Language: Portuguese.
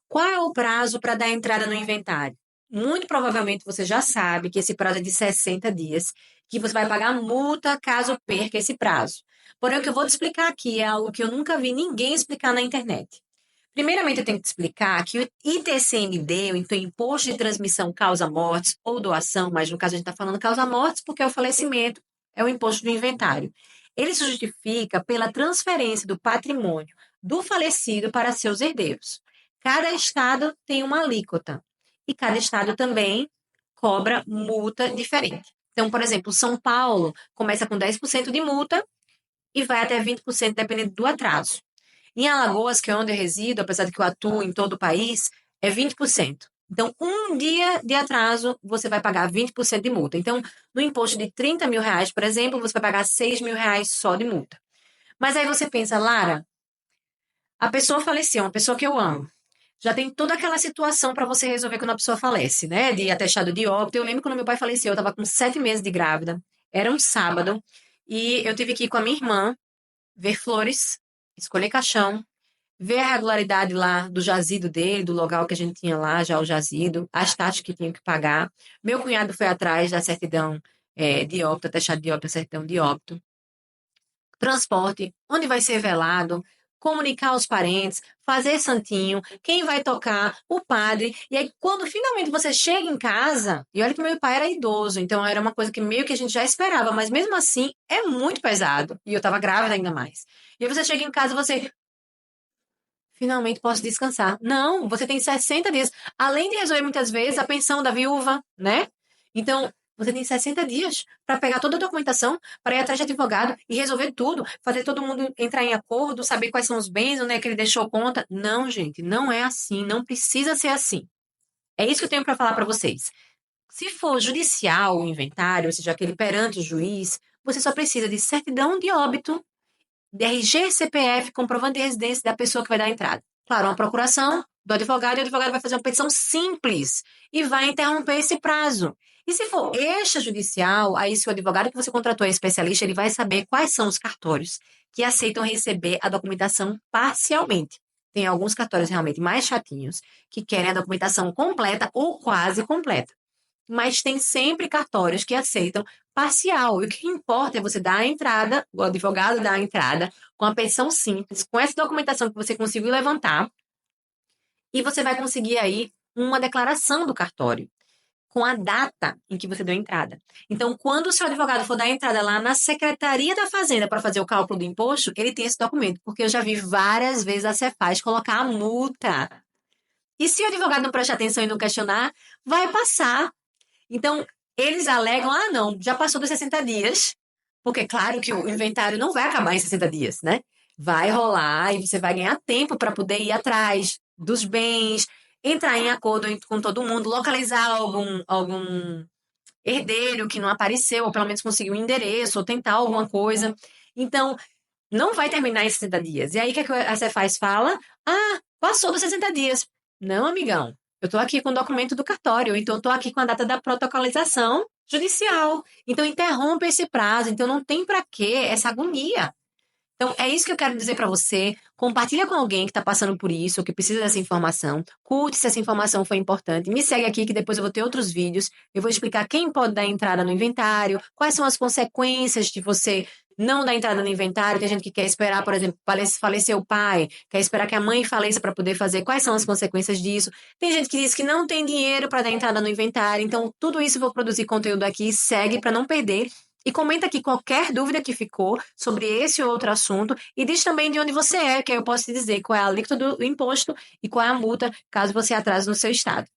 Qual é o prazo para dar entrada no inventário? Muito provavelmente você já sabe que esse prazo é de 60 dias, que você vai pagar multa caso perca esse prazo. Porém, o que eu vou te explicar aqui é algo que eu nunca vi ninguém explicar na internet. Primeiramente, eu tenho que te explicar que o ITCMD, então Imposto de Transmissão Causa Mortes ou Doação, mas no caso a gente está falando causa mortes porque é o falecimento, é o imposto do inventário. Ele se justifica pela transferência do patrimônio do falecido para seus herdeiros. Cada estado tem uma alíquota e cada estado também cobra multa diferente. Então, por exemplo, São Paulo começa com 10% de multa e vai até 20% dependendo do atraso. Em Alagoas, que é onde eu resido, apesar de que eu atuo em todo o país, é 20%. Então, um dia de atraso, você vai pagar 20% de multa. Então, no imposto de 30 mil reais, por exemplo, você vai pagar 6 mil reais só de multa. Mas aí você pensa, Lara, a pessoa faleceu, uma pessoa que eu amo. Já tem toda aquela situação para você resolver quando a pessoa falece, né? De atestado de óbito. Eu lembro quando meu pai faleceu, eu estava com 7 meses de grávida. Era um sábado. E eu tive que ir com a minha irmã ver flores, escolher caixão, ver a regularidade lá do jazido dele, do local que a gente tinha lá, já o jazido, as taxas que tinha que pagar. Meu cunhado foi atrás da certidão de óbito, atestado de óbito, certidão de óbito. Transporte, onde vai ser velado, comunicar aos parentes, fazer santinho, quem vai tocar, o padre. E aí, quando finalmente você chega em casa, e olha que meu pai era idoso, então era uma coisa que meio que a gente já esperava, mas mesmo assim é muito pesado. E eu estava grávida ainda mais. E aí você chega em casa e você, finalmente posso descansar. Não, você tem 60 dias. Além de resolver muitas vezes a pensão da viúva, né? Então, você tem 60 dias para pegar toda a documentação, para ir atrás de advogado e resolver tudo, fazer todo mundo entrar em acordo, saber quais são os bens, onde é que ele deixou conta. Não, gente, não é assim, não precisa ser assim. É isso que eu tenho para falar para vocês. Se for judicial o inventário, ou seja, aquele perante o juiz, você só precisa de certidão de óbito, RG, CPF, comprovante de residência da pessoa que vai dar a entrada. Claro, uma procuração do advogado, e o advogado vai fazer uma petição simples e vai interromper esse prazo. E se for extrajudicial, aí se o advogado que você contratou é especialista, ele vai saber quais são os cartórios que aceitam receber a documentação parcialmente. Tem alguns cartórios realmente mais chatinhos que querem a documentação completa ou quase completa. Mas tem sempre cartórios que aceitam parcial. E o que importa é você dar a entrada, o advogado dá a entrada com a petição simples, com essa documentação que você conseguiu levantar, e você vai conseguir aí uma declaração do cartório com a data em que você deu a entrada. Então, quando o seu advogado for dar a entrada lá na Secretaria da Fazenda para fazer o cálculo do imposto, ele tem esse documento, porque eu já vi várias vezes a Cefaz colocar a multa. E se o advogado não prestar atenção e não questionar, vai passar. Então, eles alegam, ah, não, já passou dos 60 dias, porque é claro que o inventário não vai acabar em 60 dias, né? Vai rolar e você vai ganhar tempo para poder ir atrás dos bens, entrar em acordo com todo mundo, localizar algum herdeiro que não apareceu, ou pelo menos conseguir um endereço, ou tentar alguma coisa. Então, não vai terminar em 60 dias. E aí, o que a Cefaz fala? Ah, passou dos 60 dias. Não, amigão. Eu estou aqui com o documento do cartório, então estou aqui com a data da protocolização judicial. Então, interrompe esse prazo. Então, não tem para quê essa agonia. Então, é isso que eu quero dizer para você. Compartilha com alguém que está passando por isso, ou que precisa dessa informação. Curte se essa informação foi importante. Me segue aqui que depois eu vou ter outros vídeos. Eu vou explicar quem pode dar entrada no inventário, quais são as consequências de você não dar entrada no inventário. Tem gente que quer esperar, por exemplo, falecer o pai, quer esperar que a mãe faleça para poder fazer. Quais são as consequências disso? Tem gente que diz que não tem dinheiro para dar entrada no inventário. Então, tudo isso eu vou produzir conteúdo aqui. Segue para não perder. E comenta aqui qualquer dúvida que ficou sobre esse ou outro assunto e diz também de onde você é, que aí eu posso te dizer qual é a alíquota do imposto e qual é a multa caso você atrase no seu estado.